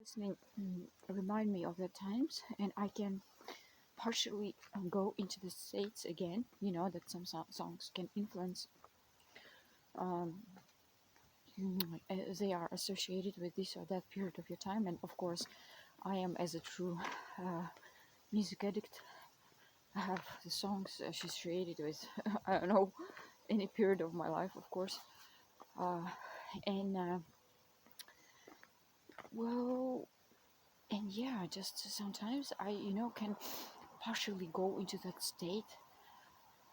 listening remind me of the times, and I can partially go into the states again. You know that some songs can influence. Um, they are associated with this or that period of your time, and of course, I am as a true music addict. I have the songs associated with I don't know any period of my life, of course, and well, and yeah, just sometimes I can partially go into that state,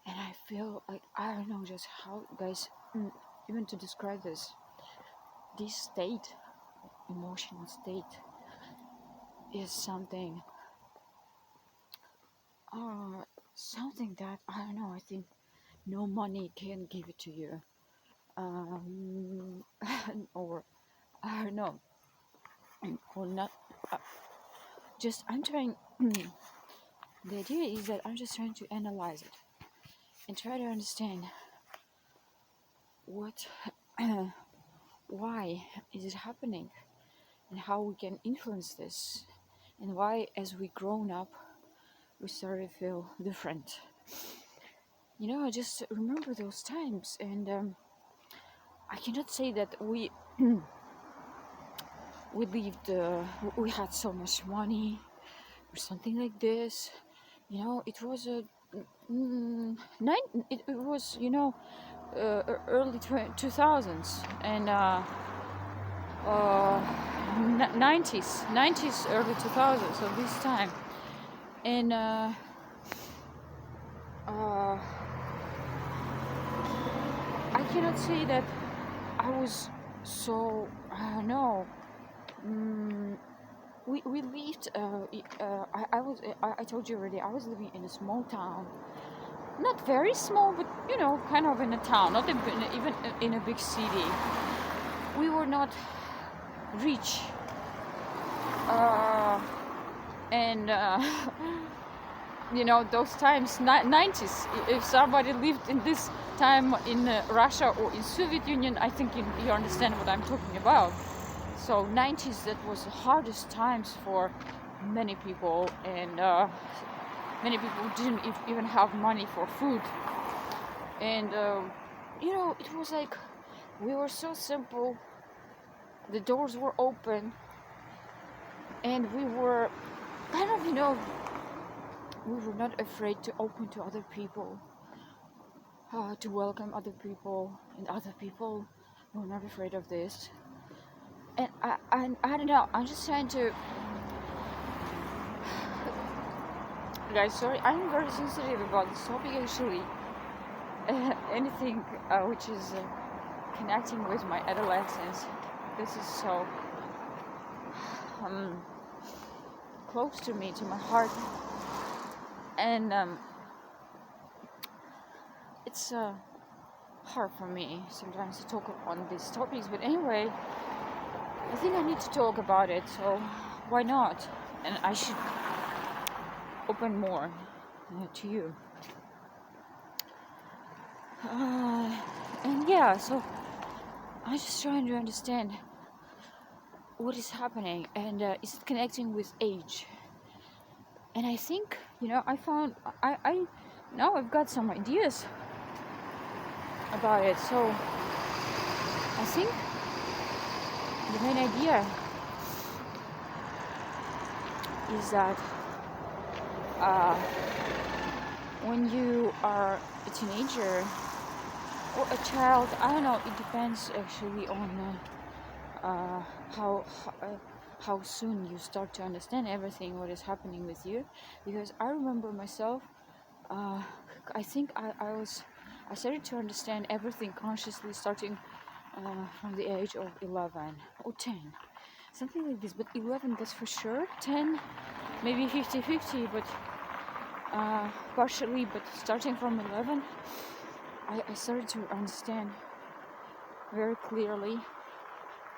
and I feel like I don't know just how, guys, even to describe this state, emotional state, is something that I don't know. I think no money can give it to you, or I don't know, or not. Uh, just I'm trying. The idea is that I'm just trying to analyze it and try to understand what, why is it happening, and how we can influence this, and why, as we grown up, we start to feel different. I just remember those times, and I cannot say that we we lived, we had so much money or something like this. It was a it was early 2000s and 90s, early 2000s, so this time. And I cannot say that I was so, I don't know. We lived. I told you already. I was living in a small town, not very small, but kind of in a town, not even in a big city. We were not rich, and those times, 90s. If somebody lived in this time in Russia or in Soviet Union, I think you understand what I'm talking about. So 90s, that was the hardest times for many people, and many people didn't even have money for food. And it was like we were so simple. The doors were open, and we were kind of, we were not afraid to open to other people, to welcome other people, and other people were not afraid of this. And I don't know, I'm just trying to, guys, sorry, I'm very sensitive about this topic actually. Anything which is connecting with my adolescence, this is so close to me, to my heart, and it's hard for me sometimes to talk on these topics, but anyway, I think I need to talk about it, so why not? And I should open more to you. And yeah, so I'm just trying to understand what is happening, and is it connecting with age? And I think, I found, I now I've got some ideas about it. So I think the main idea is that when you are a teenager or a child, I don't know, it depends actually on how soon you start to understand everything what is happening with you. Because I remember myself, I think I started to understand everything consciously starting from the age of 11 or 10, something like this. But 11, that's for sure. 10, maybe 50-50, but partially. But starting from 11, I started to understand very clearly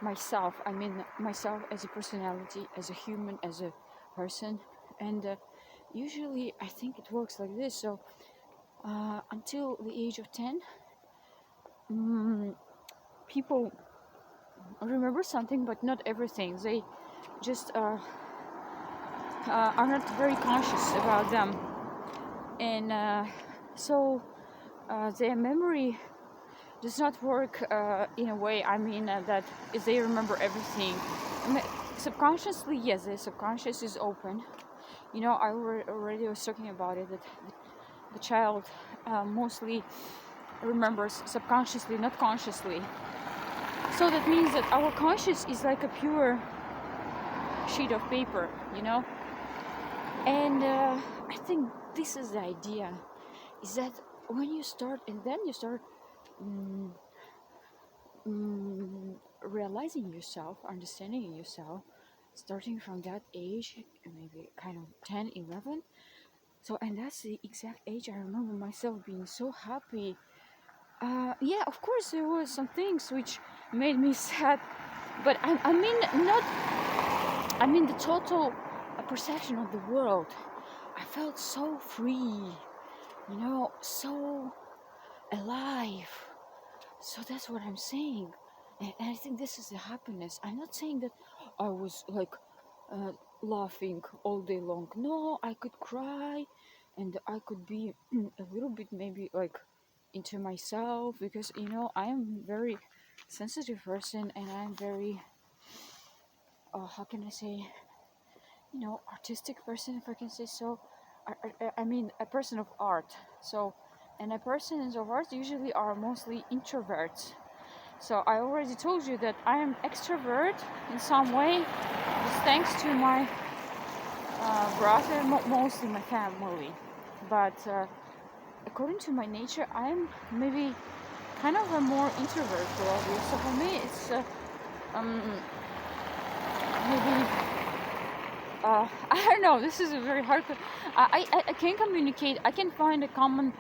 myself. I mean, myself as a personality, as a human, as a person. And usually I think it works like this. So until the age of 10, people remember something, but not everything. They just are not very conscious about them, and so their memory does not work in a way. I mean that is they remember everything. Subconsciously, yes, the subconscious is open. You know, I already was talking about it, that the child mostly remembers subconsciously, not consciously. So that means that our conscious is like a pure sheet of paper, you know. And I think this is the idea, is that when you start, and then you start realizing yourself, understanding yourself, starting from that age, maybe kind of 10, 11. So, and that's the exact age I remember myself being so happy. Yeah, of course, there were some things which made me sad, but I mean, not, I mean, the total perception of the world. I felt so free, you know, so alive. So that's what I'm saying. And I think this is the happiness. I'm not saying that I was like laughing all day long. No, I could cry and I could be a little bit maybe like into myself, because, you know, I am very sensitive person, and I'm very, how can I say, you know, artistic person, if I can say so. I mean, a person of art. So, and a persons of art usually are mostly introverts. So I already told you that I am extrovert in some way, just thanks to my brother, mostly my family. But according to my nature, I'm maybe kind of a more introvert probably. So for me, it's maybe I don't know. This is a very hard. I can communicate. I can find a common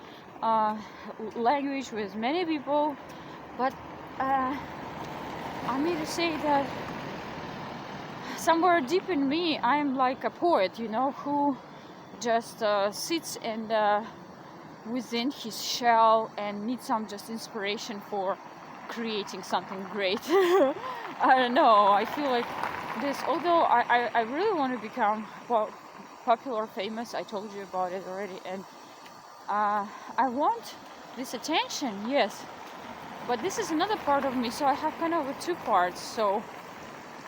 language with many people, but I need to say that somewhere deep in me, I'm like a poet, you know, who just sits and within his shell and needs some just inspiration for creating something great. I don't know. I feel like this, although I really want to become popular, famous. I told you about it already, and I want this attention, yes. But this is another part of me, so I have kind of two parts. So,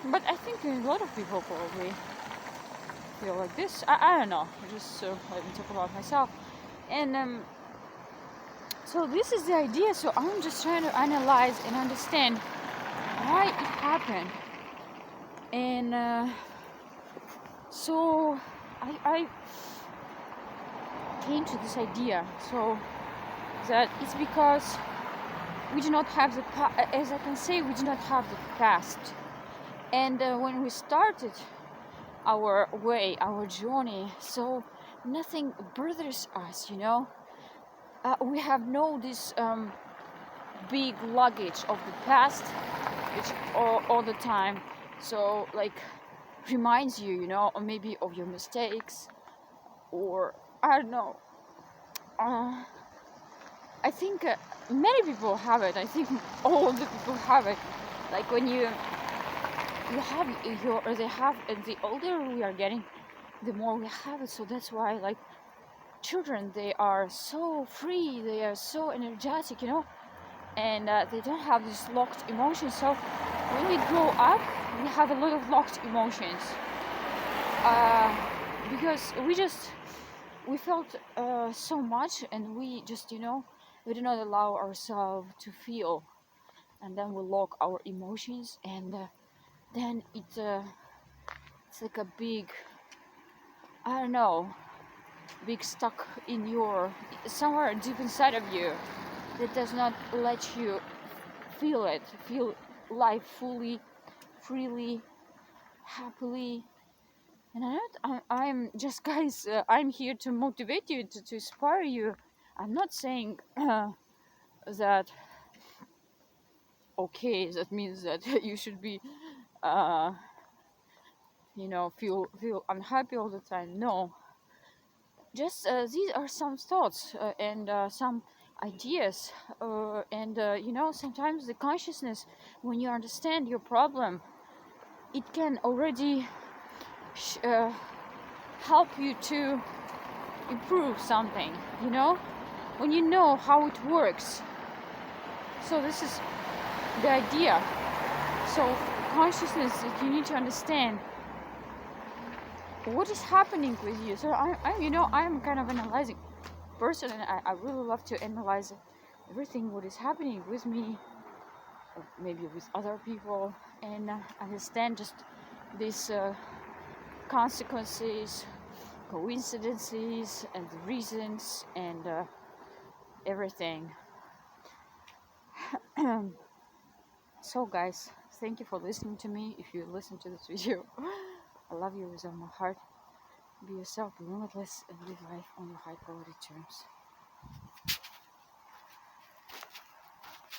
but I think a lot of people probably feel like this. I don't know. Just let me talk about myself. And so this is the idea. So I'm just trying to analyze and understand why it happened. And so I came to this idea. So that it's because we do not have the as I can say, we do not have the past. And when we started our way, our journey, so nothing bothers us, you know. We have no this big luggage of the past, which all the time, so like reminds you, you know, or maybe of your mistakes, or I don't know. I think many people have it. I think all the people have it. Like when you have your, or they have, the older we are getting, the more we have it. So that's why, like, children, they are so free, they are so energetic, you know, and they don't have these locked emotions. So when we grow up, we have a lot of locked emotions, because we felt so much, and we just, you know, we do not allow ourselves to feel, and then we lock our emotions, and then it's like a big, I don't know, big stuck in your, somewhere deep inside of you, that does not let you feel life fully, freely, happily. And I'm just, guys, I'm here to motivate you, to inspire you. I'm not saying that okay, that means that you should be you know, feel unhappy all the time. No, just these are some thoughts and some ideas, and you know, sometimes the consciousness, when you understand your problem, it can already help you to improve something, you know, when you know how it works. So this is the idea. So consciousness, that you need to understand what is happening with you. So I'm kind of analyzing person, and I really love to analyze everything what is happening with me, or maybe with other people, and understand just these consequences, coincidences, and the reasons, and everything. So guys, thank you for listening to me. If you listen to this video, I love you with all my heart. Be yourself, be limitless, and live life on your high quality terms.